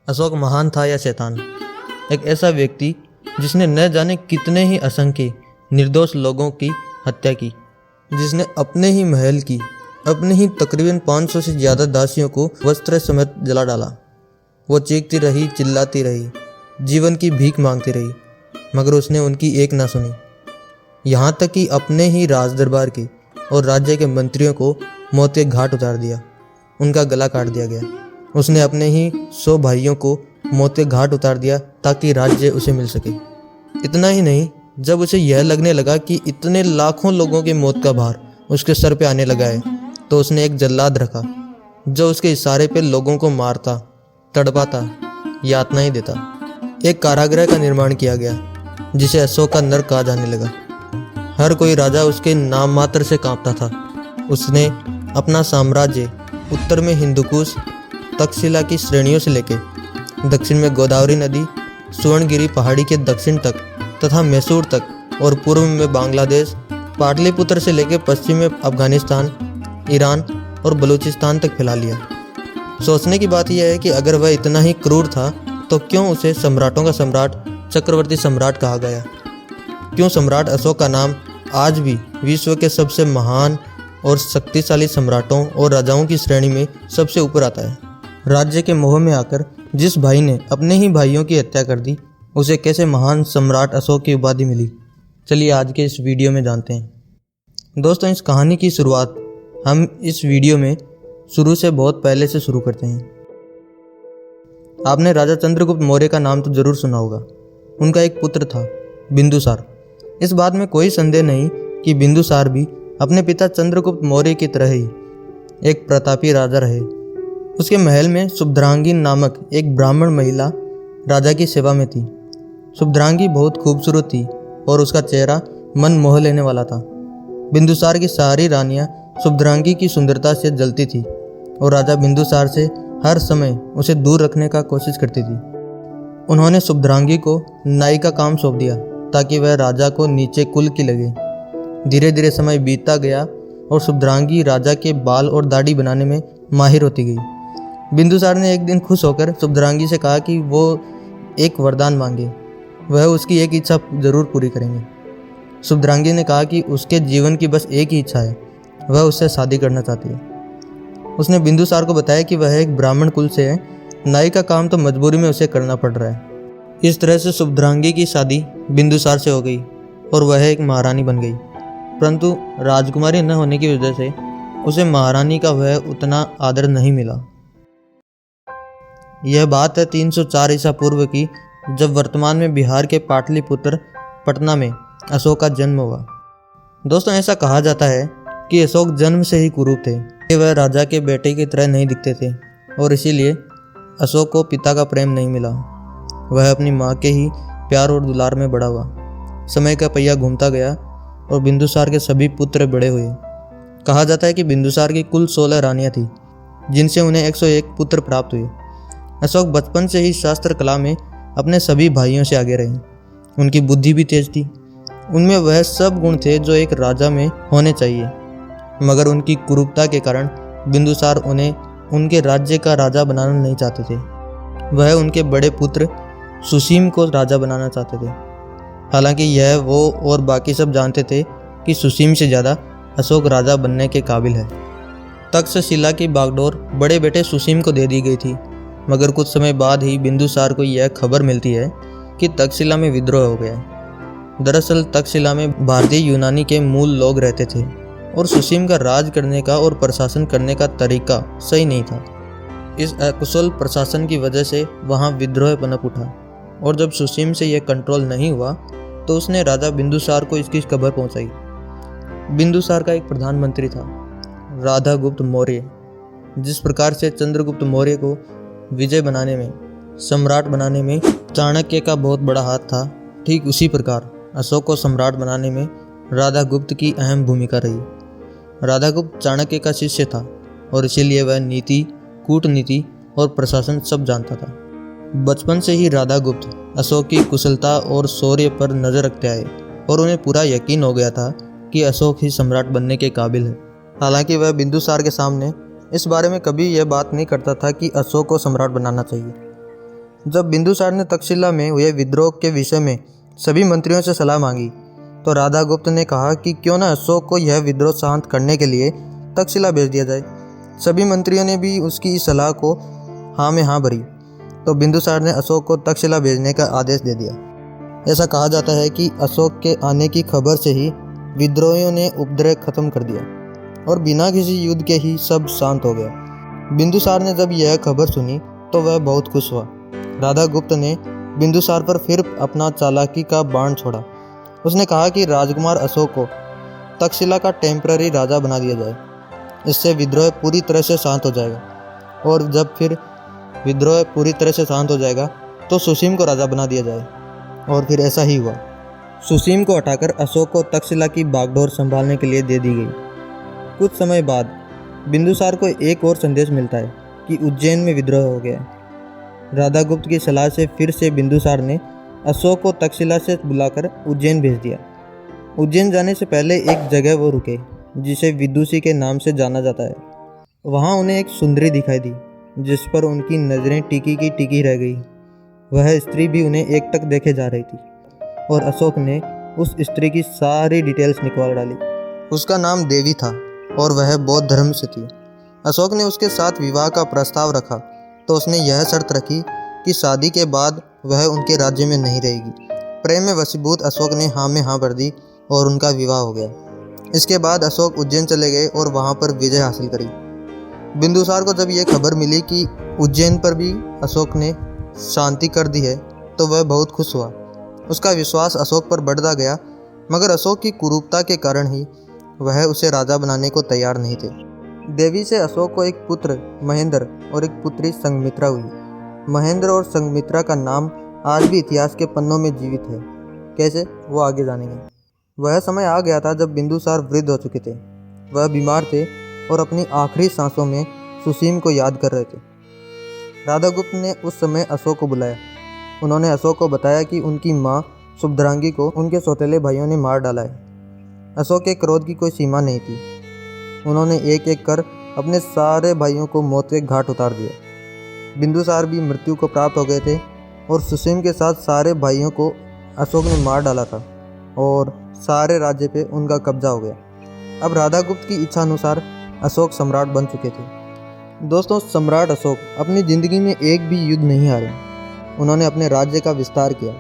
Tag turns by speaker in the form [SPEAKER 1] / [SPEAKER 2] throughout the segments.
[SPEAKER 1] अशोक महान था या शैतान? एक ऐसा व्यक्ति जिसने न जाने कितने ही असंख्य निर्दोष लोगों की हत्या की, जिसने अपने ही महल की अपने ही तकरीबन 500 से ज़्यादा दासियों को वस्त्र समेत जला डाला। वो चीखती रही, चिल्लाती रही, जीवन की भीख मांगती रही, मगर उसने उनकी एक ना सुनी। यहाँ तक कि अपने ही राज दरबार के और राज्य के मंत्रियों को मौत के घाट उतार दिया, उनका गला काट दिया गया। उसने अपने ही 100 भाइयों को मौत के घाट उतार दिया ताकि राज्य उसे मिल सके। इतना ही नहीं, जब उसे यह लगने लगा कि इतने लाखों लोगों की मौत का भार उसके सर पे आने लगा है, तो उसने एक जल्लाद रखा जो उसके इशारे पे लोगों को मारता, तड़पाता, यातनाएं देता। एक कारागृह का निर्माण किया गया जिसे अशोक का नर्क कहा जाने लगा। हर कोई राजा उसके नाम मात्र से कांपता था। उसने अपना साम्राज्य उत्तर में हिंदुकुश, तक्षशिला की श्रेणियों से लेकर दक्षिण में गोदावरी नदी, सुवर्णगिरी पहाड़ी के दक्षिण तक तथा मैसूर तक और पूर्व में बांग्लादेश, पाटलिपुत्र से लेकर पश्चिम में अफगानिस्तान, ईरान और बलूचिस्तान तक फैला लिया। सोचने की बात यह है कि अगर वह इतना ही क्रूर था तो क्यों उसे सम्राटों का सम्राट, चक्रवर्ती सम्राट कहा गया? क्यों सम्राट अशोक का नाम आज भी विश्व के सबसे महान और शक्तिशाली सम्राटों और राजाओं की श्रेणी में सबसे ऊपर आता है? राज्य के मोह में आकर जिस भाई ने अपने ही भाइयों की हत्या कर दी, उसे कैसे महान सम्राट अशोक की उपाधि मिली? चलिए आज के इस वीडियो में जानते हैं। दोस्तों, इस कहानी की शुरुआत हम इस वीडियो में शुरू से बहुत पहले से शुरू करते हैं। आपने राजा चंद्रगुप्त मौर्य का नाम तो जरूर सुना होगा। उनका एक पुत्र था, बिंदुसार। इस बात में कोई संदेह नहीं कि बिंदुसार भी अपने पिता चंद्रगुप्त मौर्य की तरह ही एक प्रतापी राजा रहे। उसके महल में शुभद्रांगी नामक एक ब्राह्मण महिला राजा की सेवा में थी। शुभद्रांगी बहुत खूबसूरत थी और उसका चेहरा मन मोह लेने वाला था। बिंदुसार की सारी रानियां शुभद्रांगी की सुंदरता से जलती थी और राजा बिंदुसार से हर समय उसे दूर रखने का कोशिश करती थी। उन्होंने शुभद्रांगी को नाई का काम सौंप दिया ताकि वह राजा को नीचे कुल की लगे। धीरे धीरे समय बीतता गया और शुभद्रांगी राजा के बाल और दाढ़ी बनाने में माहिर होती गई। बिंदुसार ने एक दिन खुश होकर शुभद्रांगी से कहा कि वो एक वरदान मांगे, वह उसकी एक इच्छा जरूर पूरी करेंगे। शुभद्रांगी ने कहा कि उसके जीवन की बस एक ही इच्छा है, वह उससे शादी करना चाहती है। उसने बिंदुसार को बताया कि वह एक ब्राह्मण कुल से है, नाई का काम तो मजबूरी में उसे करना पड़ रहा है। इस तरह से शुभद्रांगी की शादी बिंदुसार से हो गई और वह एक महारानी बन गई। परंतु राजकुमारी न होने की वजह से उसे महारानी का वह उतना आदर नहीं मिला। यह बात है 304 ईसा पूर्व की, जब वर्तमान में बिहार के पाटलिपुत्र पटना में अशोक का जन्म हुआ। दोस्तों, ऐसा कहा जाता है कि अशोक जन्म से ही कुरूप थे कि वह राजा के बेटे की तरह नहीं दिखते थे और इसीलिए अशोक को पिता का प्रेम नहीं मिला। वह अपनी माँ के ही प्यार और दुलार में बड़ा हुआ। समय का पहिया घूमता गया और बिंदुसार के सभी पुत्र बड़े हुए। कहा जाता है कि बिंदुसार की कुल 16 रानियां थीं, जिनसे उन्हें 101 पुत्र प्राप्त हुए। अशोक बचपन से ही शास्त्र कला में अपने सभी भाइयों से आगे रहे। उनकी बुद्धि भी तेज थी। उनमें वह सब गुण थे जो एक राजा में होने चाहिए, मगर उनकी कुरूपता के कारण बिंदुसार उन्हें उनके राज्य का राजा बनाना नहीं चाहते थे। वह उनके बड़े पुत्र सुसीम को राजा बनाना चाहते थे। हालांकि यह वो और बाकी सब जानते थे कि सुसीम से ज़्यादा अशोक राजा बनने के काबिल है। तक्षशिला की बागडोर बड़े बेटे सुसीम को दे दी गई थी, मगर कुछ समय बाद ही बिंदुसार को यह खबर मिलती है कि तक्षशिला में विद्रोह हो गया। दरअसल तक्षशिला में भारतीय यूनानी के मूल लोग रहते थे और सुसीम का राज करने का और प्रशासन करने का तरीका सही नहीं था। इस अकुशल प्रशासन की वजह से वहाँ विद्रोह पनप उठा और जब सुसीम से यह कंट्रोल नहीं हुआ तो उसने राजा बिंदुसार को इसकी खबर पहुंचाई। बिंदुसार का एक प्रधानमंत्री था, राधागुप्त मौर्य। जिस प्रकार से चंद्रगुप्त मौर्य को विजय बनाने में, सम्राट बनाने में चाणक्य का बहुत बड़ा हाथ था, ठीक उसी प्रकार अशोक को सम्राट बनाने में राधागुप्त की अहम भूमिका रही। राधागुप्त चाणक्य का शिष्य था और इसीलिए वह नीति, कूटनीति और प्रशासन सब जानता था। बचपन से ही राधागुप्त अशोक की कुशलता और शौर्य पर नजर रखते आए और उन्हें पूरा यकीन हो गया था कि अशोक ही सम्राट बनने के काबिल है। हालांकि वह बिंदुसार के सामने इस बारे में कभी यह बात नहीं करता था कि अशोक को सम्राट बनाना चाहिए। जब बिंदुसार ने तक्षशिला में हुए विद्रोह के विषय में सभी मंत्रियों से सलाह मांगी तो राधागुप्त ने कहा कि क्यों न अशोक को यह विद्रोह शांत करने के लिए तक्षशिला भेज दिया जाए। सभी मंत्रियों ने भी उसकी इस सलाह को हाँ में हाँ भरी तो बिंदुसार ने अशोक को तक्षशिला भेजने का आदेश दे दिया। ऐसा कहा जाता है कि अशोक के आने की खबर से ही विद्रोहियों ने उपद्रव खत्म कर दिया और बिना किसी युद्ध के ही सब शांत हो गया। बिंदुसार ने जब यह खबर सुनी तो वह बहुत खुश हुआ। राधागुप्त ने बिंदुसार पर फिर अपना चालाकी का बाण छोड़ा। उसने कहा कि राजकुमार अशोक को तक्षशिला का टेम्पररी राजा बना दिया जाए। इससे विद्रोह पूरी तरह से शांत हो जाएगा और जब फिर विद्रोह पूरी तरह से शांत हो जाएगा तो सुसीम को राजा बना दिया जाए। और फिर ऐसा ही हुआ। सुसीम को हटाकर अशोक को तक्षशिला की बागडोर संभालने के लिए दे दी गई। कुछ समय बाद बिंदुसार को एक और संदेश मिलता है कि उज्जैन में विद्रोह हो गया। राधागुप्त की सलाह से फिर से बिंदुसार ने अशोक को तक्षशिला से बुलाकर उज्जैन भेज दिया। उज्जैन जाने से पहले एक जगह वो रुके जिसे विदुषी के नाम से जाना जाता है। वहाँ उन्हें एक सुंदरी दिखाई दी जिस पर उनकी नज़रें टिकी की टिकी रह गई। वह स्त्री भी उन्हें एकटक देखे जा रही थी और अशोक ने उस स्त्री की सारी डिटेल्स निकाल डाली। उसका नाम देवी था और वह बौद्ध धर्म से थी। अशोक ने उसके साथ विवाह का प्रस्ताव रखा तो उसने यह शर्त रखी कि शादी के बाद वह उनके राज्य में नहीं रहेगी। प्रेम में वशीभूत अशोक ने हाँ में हाँ भर दी और उनका विवाह हो गया। इसके बाद अशोक उज्जैन चले गए और वहाँ पर विजय हासिल करी। बिंदुसार को जब यह खबर मिली कि उज्जैन पर भी अशोक ने शांति कर दी है तो वह बहुत खुश हुआ। उसका विश्वास अशोक पर बढ़ता गया, मगर अशोक की कुरूपता के कारण ही वह उसे राजा बनाने को तैयार नहीं थे। देवी से अशोक को एक पुत्र महेंद्र और एक पुत्री संघमित्रा हुई। महेंद्र और संघमित्रा का नाम आज भी इतिहास के पन्नों में जीवित है। कैसे, वो आगे जानेंगे। वह समय आ गया था जब बिंदुसार वृद्ध हो चुके थे। वह बीमार थे और अपनी आखिरी सांसों में सुसीम को याद कर रहे थे। राधागुप्त ने उस समय अशोक को बुलाया। उन्होंने अशोक को बताया कि उनकी माँ सुभद्रांगी को उनके सौतेले भाइयों ने मार डाला है। अशोक के क्रोध की कोई सीमा नहीं थी। उन्होंने एक एक कर अपने सारे भाइयों को मौत के घाट उतार दिया। बिंदुसार भी मृत्यु को प्राप्त हो गए थे और सुसीम के साथ सारे भाइयों को अशोक ने मार डाला था और सारे राज्य पे उनका कब्जा हो गया। अब राधागुप्त की इच्छा अनुसार अशोक सम्राट बन चुके थे। दोस्तों, सम्राट अशोक अपनी ज़िंदगी में एक भी युद्ध नहीं हारे। उन्होंने अपने राज्य का विस्तार किया।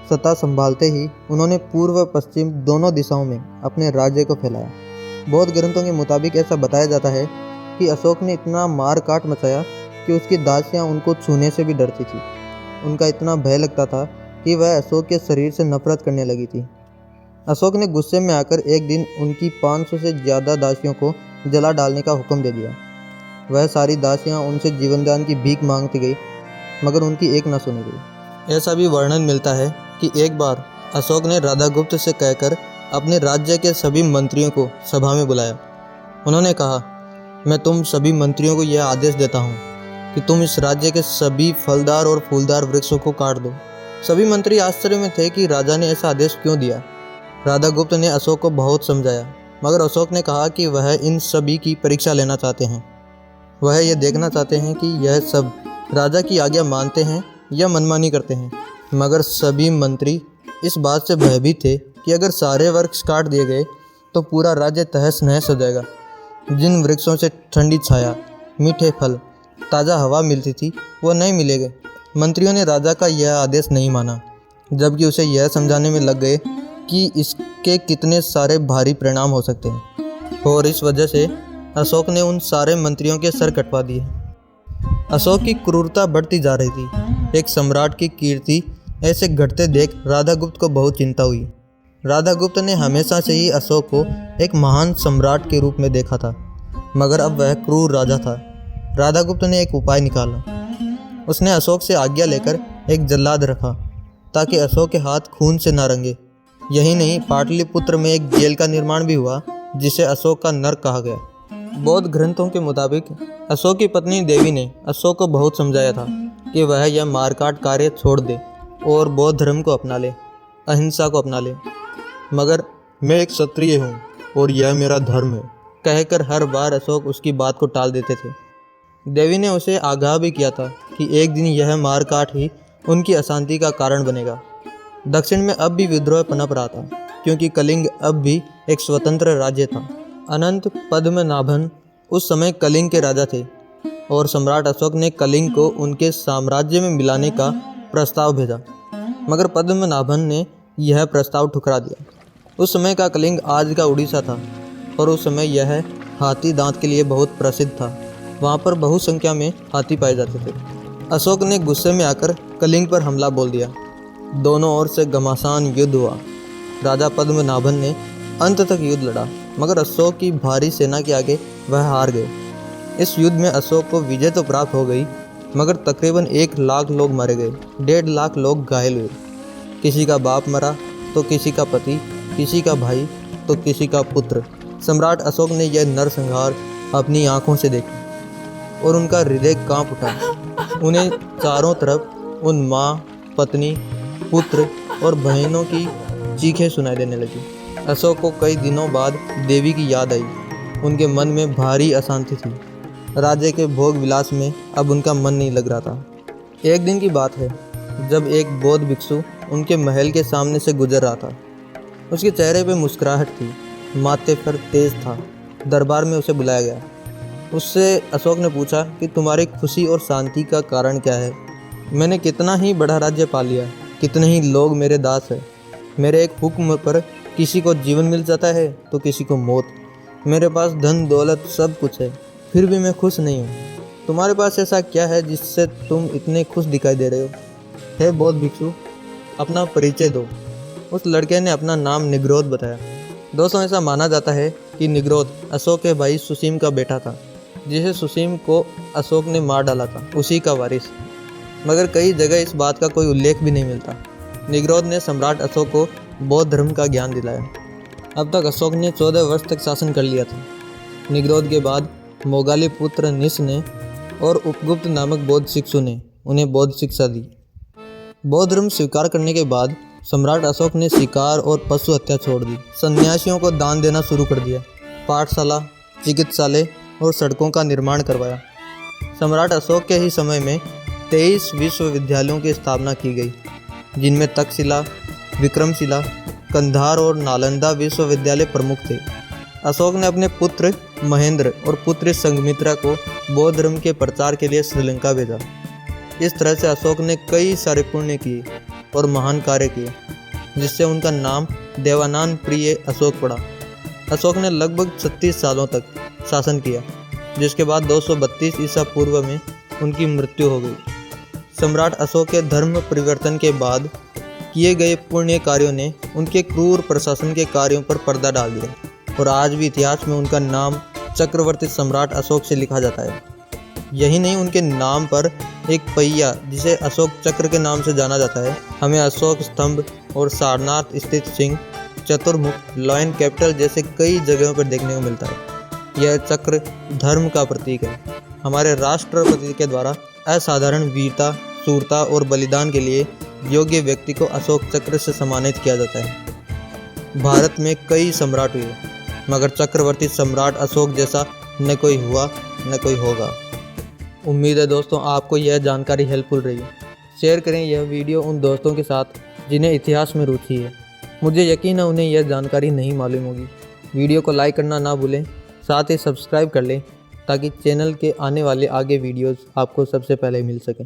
[SPEAKER 1] सत्ता संभालते ही उन्होंने पूर्व पश्चिम दोनों दिशाओं में अपने राज्य को फैलाया। बौद्ध ग्रंथों के मुताबिक ऐसा बताया जाता है कि अशोक ने इतना मार काट मचाया कि उसकी दासियां उनको छूने से भी डरती थी। उनका इतना भय लगता था कि वह अशोक के शरीर से नफरत करने लगी थी। अशोक ने गुस्से में आकर एक दिन उनकी 500 से ज़्यादा दासियों को जला डालने का हुक्म दे दिया। वह सारी दासियां उनसे जीवनदान की भीख मांगती गई, मगर उनकी एक न सुनी गई। ऐसा भी वर्णन मिलता है कि एक बार अशोक ने राधागुप्त से कहकर अपने राज्य के सभी मंत्रियों को सभा में बुलाया। उन्होंने कहा, मैं तुम सभी मंत्रियों को यह आदेश देता हूँ कि तुम इस राज्य के सभी फलदार और फूलदार वृक्षों को काट दो। सभी मंत्री आश्चर्य में थे कि राजा ने ऐसा आदेश क्यों दिया। राधागुप्त ने अशोक को बहुत समझाया, मगर अशोक ने कहा कि वह इन सभी की परीक्षा लेना चाहते हैं। वह यह देखना चाहते हैं कि यह सब राजा की आज्ञा मानते हैं या मनमानी करते हैं। मगर सभी मंत्री इस बात से भयभीत थे कि अगर सारे वृक्ष काट दिए गए तो पूरा राज्य तहस नहस हो जाएगा। जिन वृक्षों से ठंडी छाया, मीठे फल, ताज़ा हवा मिलती थी वो नहीं मिलेंगे। मंत्रियों ने राजा का यह आदेश नहीं माना, जबकि उसे यह समझाने में लग गए कि इसके कितने सारे भारी परिणाम हो सकते हैं। और इस वजह से अशोक ने उन सारे मंत्रियों के सर कटवा दिए। अशोक की क्रूरता बढ़ती जा रही थी। एक सम्राट की कीर्ति ऐसे घटते देख राधागुप्त को बहुत चिंता हुई। राधागुप्त ने हमेशा से ही अशोक को एक महान सम्राट के रूप में देखा था, मगर अब वह क्रूर राजा था। राधागुप्त ने एक उपाय निकाला। उसने अशोक से आज्ञा लेकर एक जल्लाद रखा ताकि अशोक के हाथ खून से न रंगे। यही नहीं, पाटलिपुत्र में एक जेल का निर्माण भी हुआ जिसे अशोक का नर्क कहा गया। बौद्ध ग्रंथों के मुताबिक अशोक की पत्नी देवी ने अशोक को बहुत समझाया था कि वह यह मारकाट कार्य छोड़ दे और बौद्ध धर्म को अपना ले, अहिंसा को अपना ले। मगर मैं एक क्षत्रिय हूँ और यह मेरा धर्म है कहकर हर बार अशोक उसकी बात को टाल देते थे। देवी ने उसे आगाह भी किया था कि एक दिन यह मारकाट ही उनकी अशांति का कारण बनेगा। दक्षिण में अब भी विद्रोह पनप रहा था, क्योंकि कलिंग अब भी एक स्वतंत्र राज्य था। अनंत पद्मनाभन उस समय कलिंग के राजा थे और सम्राट अशोक ने कलिंग को उनके साम्राज्य में मिलाने का प्रस्ताव भेजा, मगर पद्मनाभन ने यह प्रस्ताव ठुकरा दिया। उस समय का कलिंग आज का उड़ीसा था और उस समय यह हाथी दांत के लिए बहुत प्रसिद्ध था। वहाँ पर बहु संख्या में हाथी पाए जाते थे। अशोक ने गुस्से में आकर कलिंग पर हमला बोल दिया। दोनों ओर से घमासान युद्ध हुआ। राजा पद्मनाभन ने अंत तक युद्ध लड़ा, मगर अशोक की भारी सेना के आगे वह हार गए। इस युद्ध में अशोक को विजय तो प्राप्त हो गई, मगर तकरीबन 1 लाख लोग मारे गए, 1.5 लाख लोग घायल हुए। किसी का बाप मरा तो किसी का पति, किसी का भाई तो किसी का पुत्र। सम्राट अशोक ने यह नरसंहार अपनी आंखों से देखा और उनका हृदय कांप उठा। उन्हें चारों तरफ उन माँ, पत्नी, पुत्र और बहनों की चीखें सुनाई देने लगी। अशोक को कई दिनों बाद देवी की याद आई। उनके मन में भारी अशांति थी। राज्य के भोग विलास में अब उनका मन नहीं लग रहा था। एक दिन की बात है, जब एक बौद्ध भिक्षु उनके महल के सामने से गुजर रहा था। उसके चेहरे पे मुस्कुराहट थी, माथे पर तेज था। दरबार में उसे बुलाया गया। उससे अशोक ने पूछा कि तुम्हारी खुशी और शांति का कारण क्या है? मैंने कितना ही बड़ा राज्य पा लिया, कितने ही लोग मेरे दास हैं। मेरे एक हुक्म पर किसी को जीवन मिल जाता है तो किसी को मौत। मेरे पास धन दौलत सब कुछ है, फिर भी मैं खुश नहीं हूँ। तुम्हारे पास ऐसा क्या है जिससे तुम इतने खुश दिखाई दे रहे हो? हे बौद्ध भिक्षु, अपना परिचय दो। उस लड़के ने अपना नाम निग्रोध बताया। दोस्तों, ऐसा माना जाता है कि निग्रोध अशोक के भाई सुसीम का बेटा था, जिसे सुसीम को अशोक ने मार डाला था, उसी का वारिस। मगर कई जगह इस बात का कोई उल्लेख भी नहीं मिलता। निग्रोध ने सम्राट अशोक को बौद्ध धर्म का ज्ञान दिलाया। अब तक अशोक ने 14 वर्ष तक शासन कर लिया था। निग्रोध के बाद मोगाली पुत्र निश ने और उपगुप्त नामक बौद्ध भिक्षु ने उन्हें बौद्ध शिक्षा दी। बौद्ध धर्म स्वीकार करने के बाद सम्राट अशोक ने शिकार और पशु हत्या छोड़ दी। सन्यासियों को दान देना शुरू कर दिया। पाठशाला, चिकित्सालय और सड़कों का निर्माण करवाया। सम्राट अशोक के ही समय में 23 विश्वविद्यालयों की स्थापना की गई, जिनमें तक्षशिला, विक्रमशिला, कंधार और नालंदा विश्वविद्यालय प्रमुख थे। अशोक ने अपने पुत्र महेंद्र और पुत्री संघमित्रा को बौद्ध धर्म के प्रचार के लिए श्रीलंका भेजा। इस तरह से अशोक ने कई सारे पुण्य किए और महान कार्य किए, जिससे उनका नाम देवानंद प्रिय अशोक पड़ा। अशोक ने लगभग 36 सालों तक शासन किया, जिसके बाद 232 ईसा पूर्व में उनकी मृत्यु हो गई। सम्राट अशोक के धर्म परिवर्तन के बाद किए गए पुण्य कार्यों ने उनके क्रूर प्रशासन के कार्यों पर पर्दा डाल दिया और आज भी इतिहास में उनका नाम चक्रवर्ती सम्राट अशोक से लिखा जाता है। यही नहीं, उनके नाम पर एक पहिया, जिसे अशोक चक्र के नाम से जाना जाता है, हमें अशोक स्तंभ और सारनाथ स्थित सिंह, चतुर्मुख, लॉयन कैपिटल जैसे कई जगहों पर देखने को मिलता है। यह चक्र धर्म का प्रतीक है। हमारे राष्ट्रपति के द्वारा असाधारण वीरता, शूरता और बलिदान के लिए योग्य व्यक्ति को अशोक चक्र से सम्मानित किया जाता है। भारत में कई सम्राट हुए, मगर चक्रवर्ती सम्राट अशोक जैसा न कोई हुआ न कोई होगा। उम्मीद है दोस्तों आपको यह जानकारी हेल्पफुल रही। शेयर करें यह वीडियो उन दोस्तों के साथ जिन्हें इतिहास में रुचि है। मुझे यकीन है उन्हें यह जानकारी नहीं मालूम होगी। वीडियो को लाइक करना ना भूलें, साथ ही सब्सक्राइब कर लें ताकि चैनल के आने वाले आगे वीडियोस आपको सबसे पहले मिल सकें।